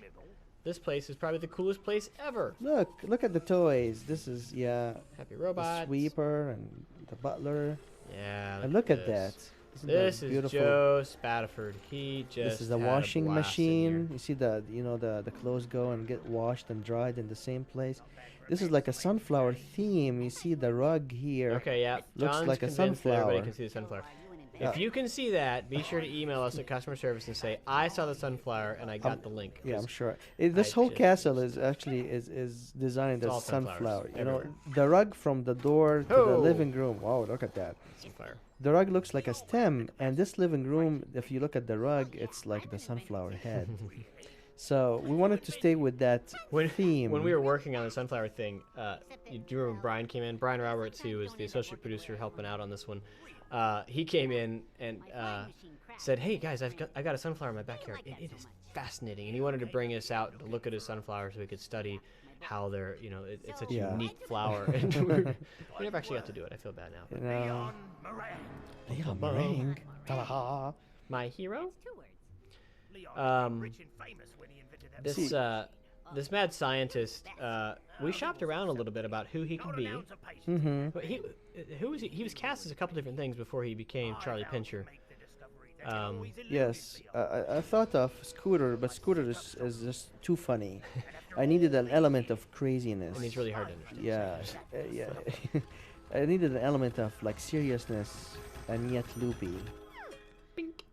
this place is probably the coolest place ever. Look at the toys. This is Happy the robots. sweeper and the butler. Yeah. And look at this. that. Isn't This that is beautiful? Joe Spafford. He just This is a had washing blast in here. machine. You see the clothes go and get washed and dried in the same place. This is like a sunflower theme. You see the rug here. Okay, yeah. Looks John's like a convinced that everybody sunflower. can see the sunflower. Yeah. If you can see that, be sure to email us at customer service and say I saw the sunflower and I got the link. Yeah, 'cause I'm sure. This I whole just- castle is actually is designed It's all as sunflowers sunflower. You know, everywhere. the rug from the door to the Oh. living room. Wow, look at that. sunflower. The rug looks like a stem, and this living room, if you look at the rug, it's like the sunflower head. So we wanted to stay with that theme. When we were working on the sunflower thing, do you remember when Brian came in? Brian Roberts, who was the associate producer helping out on this one, he came in and said, "Hey guys, I got a sunflower in my backyard. It is fascinating." And he wanted to bring us out to look at his sunflower so we could study how they're, it's such a Yeah. unique flower. And we never actually got to do it. I feel bad now. You know, Leon Meringue. Ta-da. My hero. Two words. Um, this See- this mad scientist, we shopped around a little bit about who he could be. Mm-hmm. But who was he? He was cast as a couple different things before he became Charlie Pincher. Yes, I thought of Scooter, but Scooter is just too funny. I needed an element of craziness. And he's really hard to understand. Yeah, yeah. I needed an element of like seriousness and yet loopy. Bink.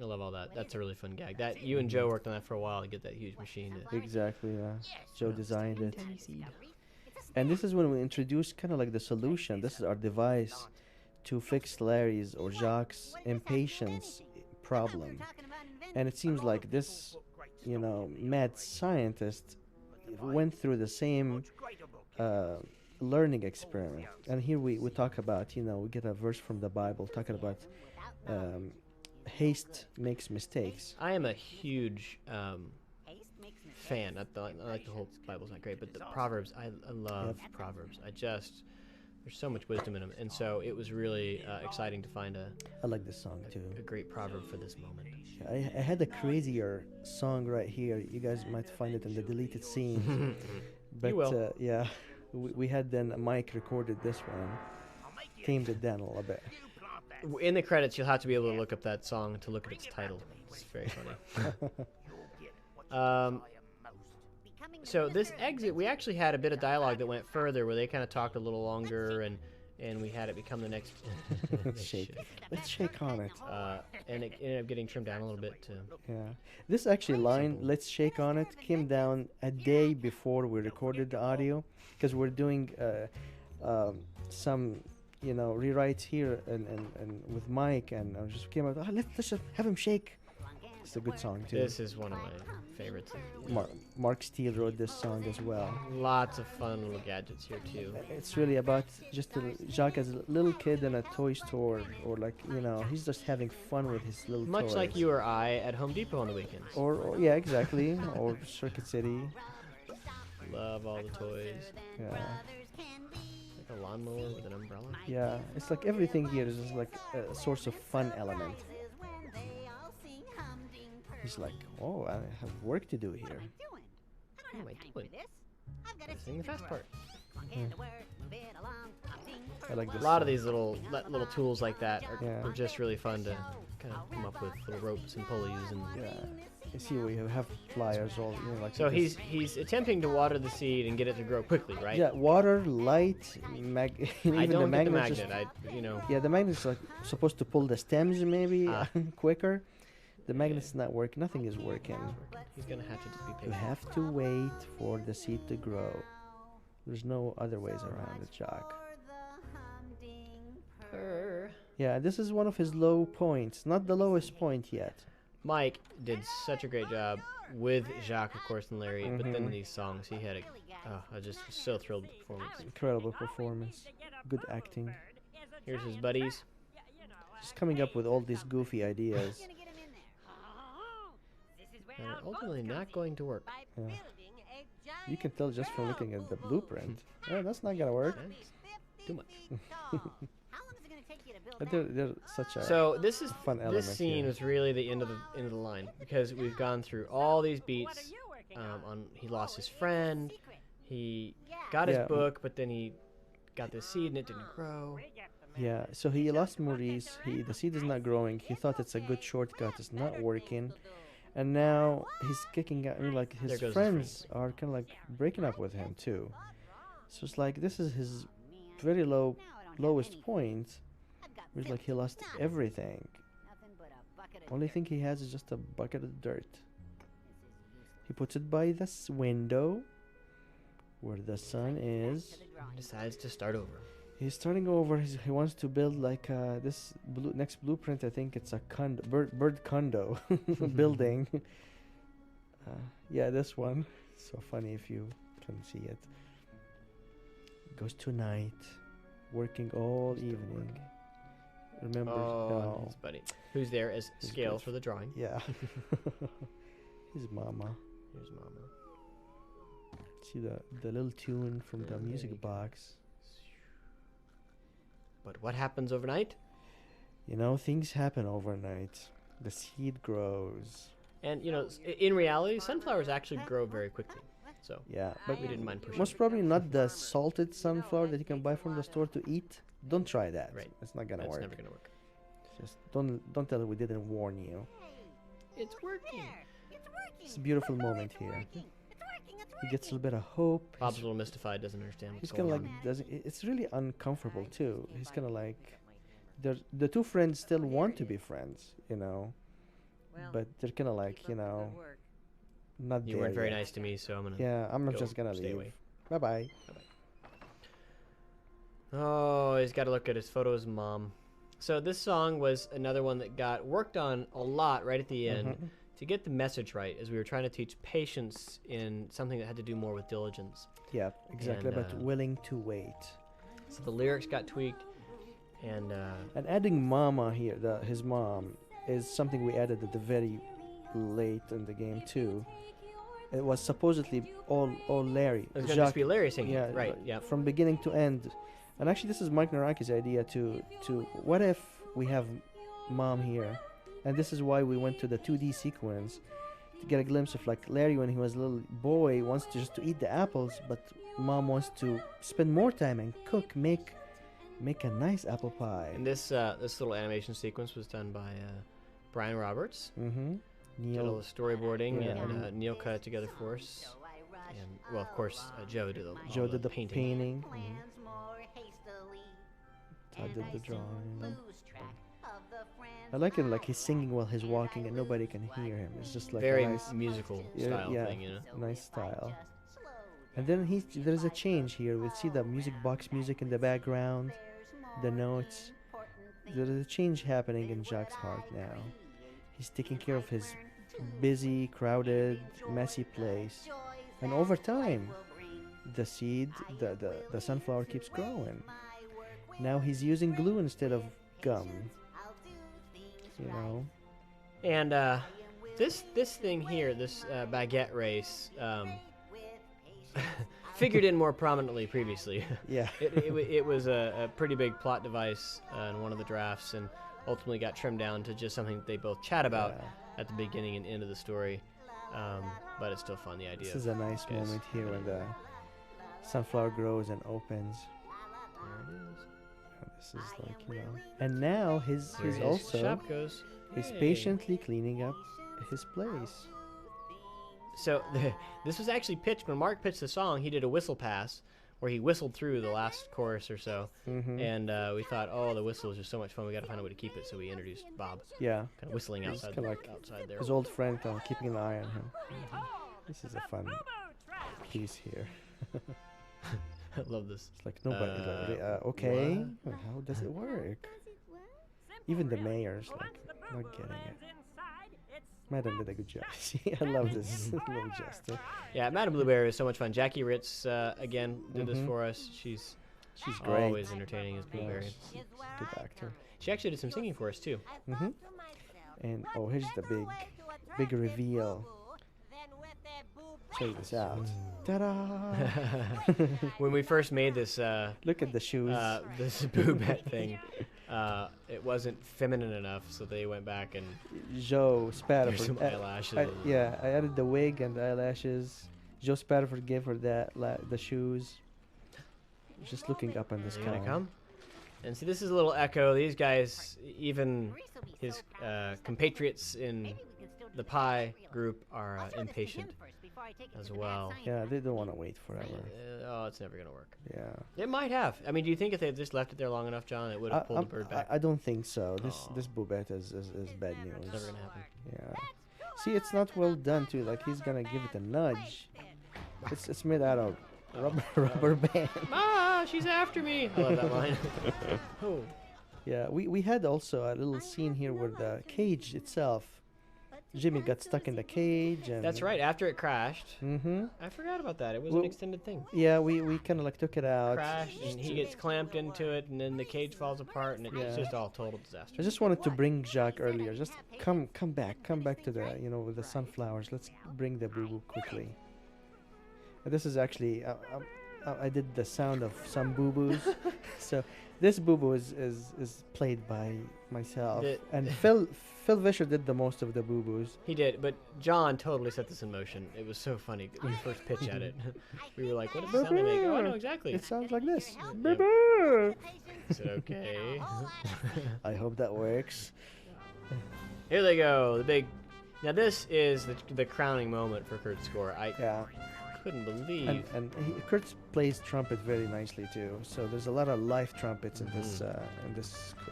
I love all that. That's a really fun gag. That you and Joe worked on that for a while to get that huge machine. Exactly. Yeah. Joe designed it. And this is when we introduced kind of like the solution. This is our device to fix Larry's or Jacques' impatience problem. And it seems like this, mad scientist went through the same learning experiment. And here we talk about, we get a verse from the Bible talking about haste makes mistakes. I am a huge fan. I like the whole Bible's not great, but the Proverbs, I love Proverbs. There's so much wisdom in them, and so it was really exciting to find I like this song too. a great proverb for this moment. I had a crazier song right here. You guys might find it in the deleted scenes. But You will. yeah, we had then Mike recorded this one, tamed it down a little bit. In the credits, you'll have to be able to look up that song to look at its title. It's very funny. So this exit, we actually had a bit of dialogue that went further, where they kind of talked a little longer, and we had it become the next Shake. Let's shake on it. and it ended up getting trimmed down a little bit too. Yeah. This actually line, let's shake on it, came down a day before we recorded the audio, because we're doing some, rewrites here and with Mike, and I just came out, let's just have him shake. It's a good song too. This is one of my favorites. Mark Steele wrote this song as well. Lots of fun little gadgets here too. It's really about just Jacques as a little kid in a toy store, or like, he's just having fun with his little Much toys. like you or I at Home Depot on the weekends. Or yeah, exactly. Or Circuit City. Love all the toys. Yeah. Like a lawnmower with an umbrella. Yeah. It's like everything here is just like a source of fun element. He's like, oh, I have work to do here. What am I doing? Gotta sing the fast part. I like this. A lot of song. these little tools like that Yeah. are just really fun to kind of come up with, little ropes and pulleys and. Yeah. You see, we have pliers all, like. So this. he's attempting to water the seed and get it to grow quickly, right? Yeah, water, light, even I the don't get the magnet. magnet. Yeah, the magnet's like supposed to pull the stems maybe Ah. quicker. The magnet's not working. Nothing is working. He's gonna have to just be You patient. have to wait for the seed to grow. There's no other ways around it, Jacques. Yeah, this is one of his low points. Not the lowest point yet. Mike did such a great job with Jacques, of course, and Larry. But then in Mhm. these songs, he had I just was so thrilled with the performance. Incredible performance. Good acting. Here's his buddies. Just coming up with all these goofy ideas. And are ultimately not going to work. Yeah. You can tell just from looking at the blueprint. Yeah, that's not gonna work. That's too much. But they're such a So this is fun element this scene here. was really the end of the line, because we've gone through all these beats. He lost his friend. He got his Yeah. book, but then he got this seed and it didn't grow. Yeah, so he lost Maurice. The seed is not growing. He thought it's a good shortcut. It's not working. And now he's kicking out. I mean, like, There his goes his friends are kind of like breaking up with him too. So it's like this is his very lowest point. It's like he lost everything. Only thing he has is just a bucket of dirt. He puts it by this window where the sun is. He decides to start over. He's starting over. He wants to build like this next blueprint. I think it's a bird condo building. Yeah, this one. So funny if you can see it. Goes to night, working all evening. Remember? Oh, his buddy, who's there as His scale good for the drawing. Yeah. His mama. Here's Mama. See the little tune from the music box. But what happens overnight? Things happen overnight. The seed grows. And in reality, sunflowers actually grow very quickly. So Yeah, but we didn't mind pushing. most probably not the salted sunflower that you can buy from the store to eat. Don't try that. Right. It's not gonna That's work. never gonna work. Just don't tell her we didn't warn you. It's working. It's a beautiful moment here. He gets a little bit of hope. Bob's a little mystified, doesn't understand what's He's kind going of like on. doesn't. It's really uncomfortable too. He's kind of like, the two friends still want to be friends, you know, but they're kind of like, you know, not You there weren't very yet. nice to me, so I'm gonna. Yeah, I'm go just gonna stay leave. away. Bye bye. Oh, he's got to look at his photos, mom. So this song was another one that got worked on a lot right at the end to get the message right, as we were trying to teach patience in something that had to do more with diligence. Yeah, exactly. And, But willing to wait. So the lyrics got tweaked, and And adding mama here, his mom, is something we added at the very late in the game too. It was supposedly all Larry. it was going to just Jacques- be Larry singing. yeah, Right. Yeah. From beginning to end. And actually, this is Mike Naraki's idea to what if we have mom here, and this is why we went to the 2D sequence to get a glimpse of like Larry when he was a little boy wants to just to eat the apples, but mom wants to spend more time and cook, make a nice apple pie. And this this little animation sequence was done by Brian Roberts. Mm-hmm. Did all the storyboarding, Yeah. and Neil cut it together for us. And well, of course, Joe did Joe all did the painting. I And did the I drawing. lose track of the friends I like it like he's singing while he's walking and nobody can hear him. It's just like Very a nice, musical Yeah, style yeah. thing, you know. nice style. And then there's a change here. We see the music box music in the background, the notes. There's a change happening in Jacques' heart now. He's taking care of his busy, crowded, messy place. And over time, the seed, the sunflower keeps growing. Now he's using glue instead of gum. You know? And this thing here, this baguette race, figured in more prominently previously. Yeah. it was a pretty big plot device in one of the drafts, and ultimately got trimmed down to just something that they both chat about Yeah. at the beginning and end of the story. But it's still fun, the idea. This is a nice guys. moment here when the sunflower grows and opens. There it is. And this is like, you know. And now he's There his also shop goes. he's Hey. patiently cleaning up his place. So this was actually pitched when Mark pitched the song. He did a whistle pass where he whistled through the last chorus or so, and we thought, oh, the whistle is just so much fun. We got to find a way to keep it. So we introduced Bob, Yeah. kind of whistling outside, kinda like outside there. His old friend kind of keeping an eye on him. This is a fun piece here. I love this. It's like nobody. Okay, how does it work? Even the mayor's like not getting it. Madam did a good job. See, I love this little gesture. Yeah, Madame Blueberry is so much fun. Jackie Ritz again did this Mhm. for us. She's great. always entertaining as Yeah, Blueberry. she's a good actor. She actually did some singing for us too. Mhm. And oh, here's the big reveal. Check this out. Ta-da! When we first made this Look at the shoes. this boobette thing, it wasn't feminine enough, so they went back and Joe Spafford. there's some eyelashes. Yeah, I added the wig and the eyelashes. Joe Spafford gave her the shoes. Just looking up in the Are you sky. gonna come? And see, this is a little echo. These guys, even his compatriots in the pie group, are impatient as well. Yeah, they don't want to wait forever. Oh, it's never gonna work. Yeah. It might have. I mean, do you think if they had just left it there long enough, John, it would have pulled the bird back? I don't think so. This Aw. this Boobette is bad news. It's never gonna happen. Yeah. See, it's not well done too. Like he's gonna give it a nudge. It's made out of rubber band. Ah, she's after me. I love that line. Oh. Yeah, we had also a little scene here where the cage itself, Jimmy got stuck in the cage and. That's right. After it crashed, Mm-hmm. I forgot about that. It was Well, an extended thing. Yeah, we kind of like took it out. Crashed, and he gets clamped into it, and then the cage falls apart, and it's Yeah. just all total disaster. I just wanted to bring Jacques earlier. Just come back to the with the sunflowers. Let's bring the boo boo quickly. This is actually I did the sound of some boo boos. So this Boo Boo is played by myself, The- and Phil Vischer did the most of the Boo Boos. He did, but John totally set this in motion. It was so funny when we first pitch at it. We were like, what does it sound like? Oh, I know exactly. It sounds like this. Yep. Boo-boo. I said, okay. I hope that works. Here they go. The big. Now this is the crowning moment for Kurt's score. I Yeah. couldn't believe. And Kurt plays trumpet very nicely too. So there's a lot of live trumpets in this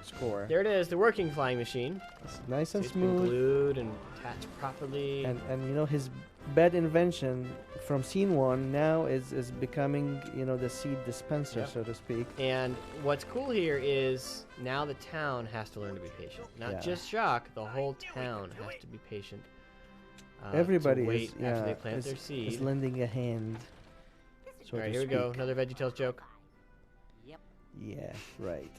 score. There it is, the working flying machine. It's nice and It's been smooth. glued and attached properly. And you know, his bed invention from scene 1 now is becoming, you know, the seed dispenser, Yep. so to speak. And what's cool here is now the town has to learn to be patient. Not Yeah. just Jacques, the whole town has to be patient. Everybody to wait is, after they yeah, plant their is seed. lending a hand. So All right, to here we go. speak. Another VeggieTales joke. Yep. Yeah, right.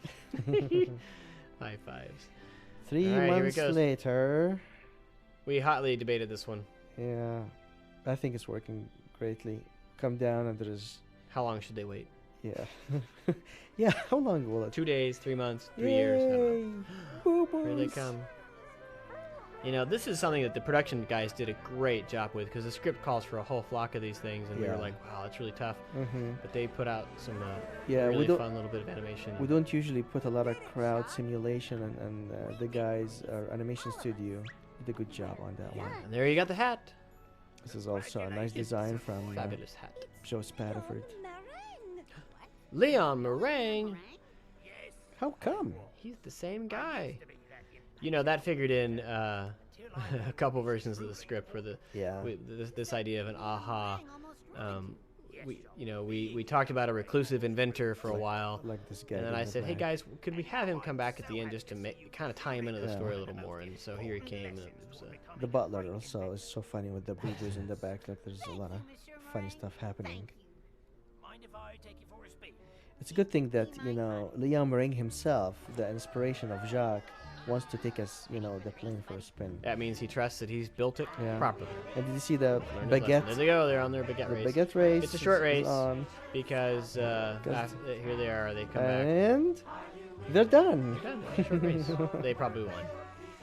High fives. 3 All right, here it months goes. later. We hotly debated this one. Yeah, I think it's working greatly. Come down and there's, How long should they wait? yeah. Yeah, how long will it? 2 days, 3 months, 3 years? I don't know. Yay! Boo-boos. Here they come. You know, this is something that the production guys did a great job with because the script calls for a whole flock of these things, and we were Yeah. like, wow, that's really tough. Mm-hmm. But they put out some Yeah, really we don't fun little bit of animation. we don't usually put a lot of crowd simulation, and the guys, our animation studio, did a good job on that one. And there you got the hat. This is also a nice design from Fabulous hat. Joe Spataford. Leon Meringue. How come? He's the same guy. You know, that figured in a couple versions of the script for the Yeah. this idea of an aha. We talked about a reclusive inventor for a while, Like this guy. and then in I the said, "Hey back. guys, could we have him come back at the end just to kind of tie him into the Yeah. story a little more?" And so here he came. And it was, The butler also is so funny with the boo-boos in the back. Like there's a lot of funny stuff happening. Mind if I take you for a spin? It's a good thing that, you know, Leon Meringue himself, the inspiration of Jacques, wants to take us, you know, the plane for a spin. that means he trusts that he's built it Yeah. properly. And did you see the Learned his lesson. baguette? There they go. They're on their The baguette race. baguette race. It's a short is race. on. Because here they are. They come back. And they're done. Done. Short race. They probably won.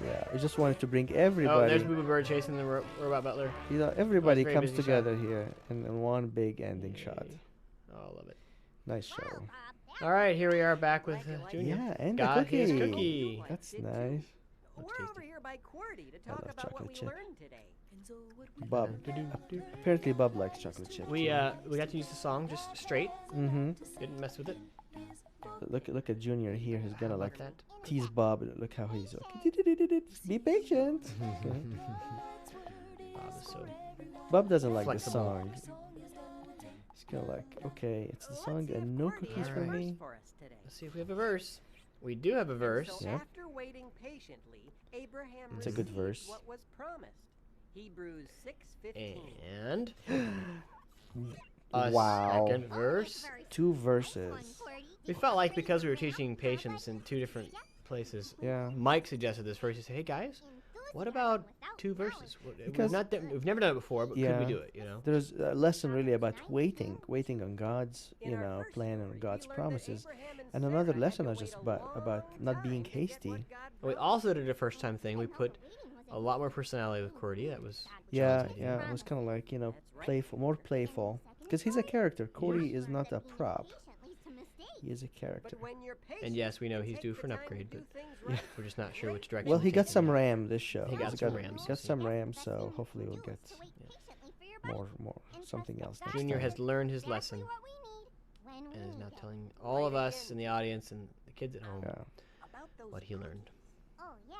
Yeah, we just wanted to bring Oh, everybody. there's Boo Boo Bird chasing the robot butler. You know, everybody very comes busy shot. together here in one big ending shot. Oh, I love it. Nice show. All right, here we are back with Junior. Yeah, and Got the cookie. his cookie. That's nice. Looks We're over tasty. here by QWERTY to I talk love about what chocolate we chip. learned today. Bob. Apparently, Bob likes chocolate chips. We got to use the song just straight. Mm-hmm. Didn't mess with it. Look at Junior here. He's gonna How like about tease Bob. Look how he's like. Be patient. that? Bob is so Bob doesn't like Flexible. the song. He's kind of like, okay, it's the song and no cookies for Alright. me. For us today. Let's see if we have a verse. We do have a verse. So Yeah. after waiting patiently, Abraham It's a good received verse. what was promised. Hebrews 6:15. And a Wow. second verse. 2 verses. We felt like because we were teaching patience in 2 different places, Yeah. Mike suggested this verse. He said, "Hey guys, what about 2 verses? Because- We've never done it before, but could Yeah. we do it? You know." There's a lesson really about waiting on God's, In you our know, first plan story, and God's we learned that promises. Abraham And Sarah another had lesson to is wait just a about long not being time to get hasty. what God We promised. also did a first time thing. We put a lot more personality with Cordy. That was Yeah, John's idea. yeah. It was kind of like, you know, That's right. playful, more playful. Because he's a character. Cody is not a prop. He is a character. But when you're patient, And yes, we know you he's take due the for an time to upgrade, do but things Yeah. right. we're just not sure which direction. Well, to he take got him some in. RAM this show. He got He's some RAM, Got so some RAM, so hopefully we'll get more something else next Junior time. has learned his lesson and is now telling all of us in the audience and the kids at home Yeah. About those what he learned. Oh, yeah.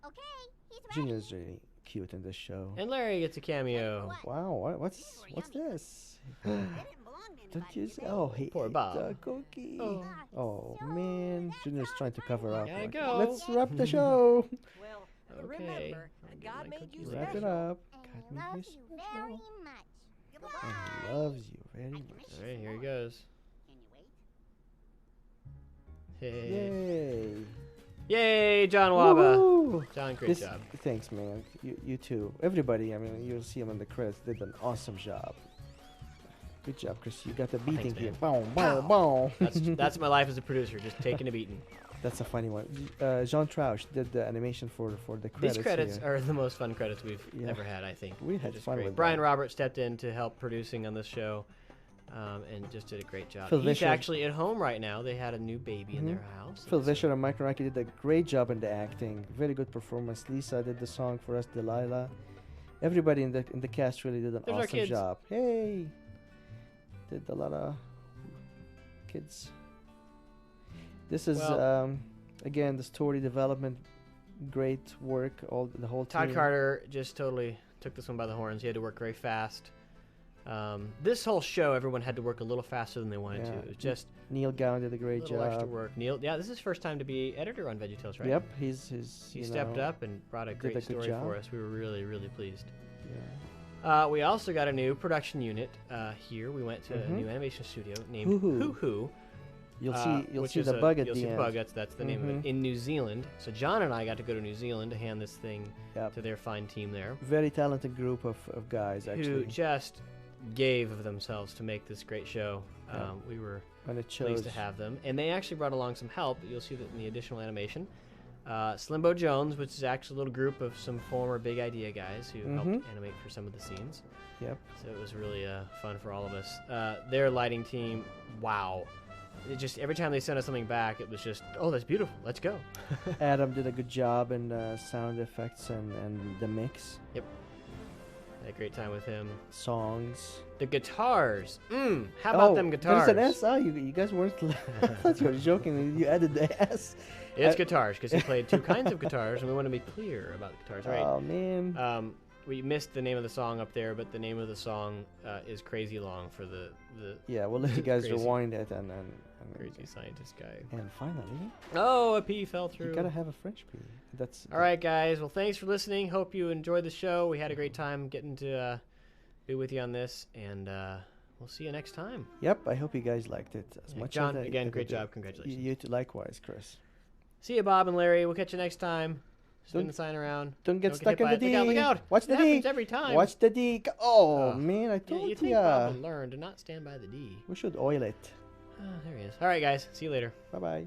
Okay, he's ready. Junior's really cute in this show. And Larry gets a cameo. Wow, what's this? Don't you see? Oh, he Poor ate Bob. the cookie. Oh. Oh man, Junior's trying to cover up. Gotta like, go. Let's wrap the show. Well, Okay. remember, I'll get God my made you cookies Wrap special. it up. And God he made you loves you very special. much. And he loves you very much. All right, here he goes. Can you wait? Hey. Yay! Yay, John Wahba. Woohoo! John, great This- job. Thanks, man. You too. Everybody. I mean, you'll see him in the credits. Did an awesome job. Good job, Chris. You got the thanks, beating here. man. Boom, boom, boom. That's my life as a producer, just taking a beating. That's a funny one. Jean Trausch did the animation for the credits. These credits here. are the most fun credits we've ever had, I think. We had Just fun great. with Brian that. Roberts stepped in to help producing on this show, and just did a great job. Phil He's Vischer. actually at home right now. They had a new baby in their house. Phil and so- Vischer and Mike Noraki did a great job in the acting. Very good performance. Lisa did the song for us. Delilah. Everybody in the cast really did an There's our awesome kids. job. Hey, did a lot of kids. This is Well- again the story development, great work. The whole team. Todd Carter just totally took this one by the horns. He had to work very fast. This whole show, everyone had to work a little faster than they wanted to. Yeah. It was just Neil Gowan did a a great little extra job. work. Neil, yeah, this is his first time to be editor on VeggieTales, right? Yep, he's He you stepped know, up and brought a did a great good story job. for us. We were really, really pleased. Yeah. We also got a new production unit here. We went to a new animation studio named Hoo-hoo. Hoo-Hoo. You'll which see is the bug at you'll the see end. the bug. That's the name of it in New Zealand. So John and I got to go to New Zealand to hand this thing Yep. to their fine team there, Very talented group of guys who actually. just gave of themselves to make this great show. Yeah. We were When it shows. pleased to have them, and they actually brought along some help. You'll see that in the additional animation. Slimbo Jones, which is actually a little group of some former Big Idea guys who helped animate for some of the scenes. Yep. So it was really fun for all of us. Their lighting team, wow. It just every time they sent us something back, it was just, oh, that's beautiful. Let's go. Adam did a good job in sound effects and the mix. Yep. Had a great time with him. Songs. The guitars. How about them guitars? There's an S. Oh, you guys weren't. I thought you were joking when you added the S. It's guitars, because he played two kinds of guitars, and we want to be clear about the guitars. All right. Oh man. We missed the name of the song up there, but the name of the song is Crazy Long for the Yeah, we'll let you guys crazy- rewind it and crazy scientist guy. and finally, Oh, a pea fell through. you gotta have a French pea. That's All right, guys. Well, thanks for listening. Hope you enjoyed the show. We had a great time getting to be with you on this, and we'll see you next time. Yep. I hope you guys liked it as much John, as again, as I great did. job. Congratulations. You too, likewise, Chris. See you, Bob and Larry. We'll catch you next time. Spin Don't- the sign around. Don't get Don't stuck hit in by the it. D. Look out, look out. Watch It the happens D. every time. Watch the D. Oh Ugh. man, I Yeah, told you you. think Bob would learn to not stand by the D. We should oil it. There he is. All right, guys. See you later. Bye bye.